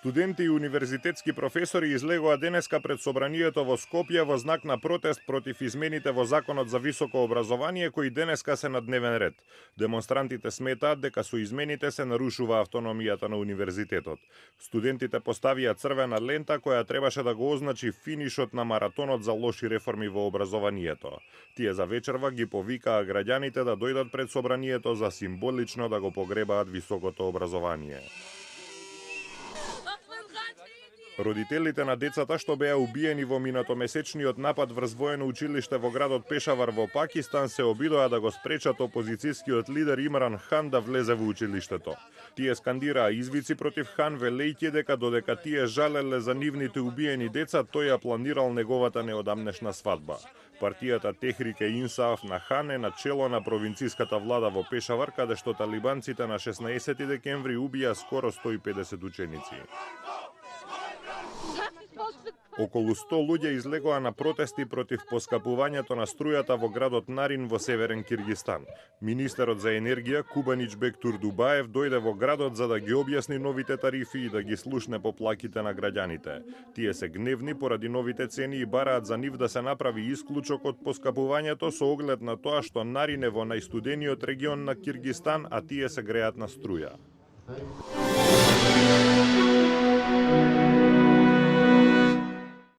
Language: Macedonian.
Студенти и универзитетски професори излегоа денеска пред собранието во Скопје во знак на протест против измените во Законот за високо образование кои денеска се на дневен ред. Демонстрантите сметаат дека со измените се нарушува автономијата на универзитетот. Студентите поставија црвена лента која требаше да го означи финишот на маратонот за лоши реформи во образованието. Тие за вечерва ги повикаа граѓаните да дојдат пред собранието за символично да го погребаат високото образование. Родителите на децата што беа убиени во минатомесечниот напад врз воено училиште во градот Пешавар во Пакистан се обидоа да го спречат опозицијскиот лидер Имран Хан да влезе во училиштето. Тие скандираа извици против Хан велејќи дека додека тие жалеле за нивните убиени деца, тој ја планирал неговата неодамнешна свадба. Партијата Техрике Инсаф на Хан е на чело на провинцијската влада во Пешавар, каде што талибанците на 16 декември убија скоро 150 ученици. Околу 100 луѓе излегоа на протести против поскапувањето на струјата во градот Нарин во северен Киргистан. Министерот за енергија Кубаничбек Турдубаев дојде во градот за да ги објасни новите тарифи и да ги слушне по плаките на граѓаните. Тие се гневни поради новите цени и бараат за нив да се направи исклучок од поскапувањето со оглед на тоа што Нарин е во најстудениот регион на Киргистан, а тие се греат на струја.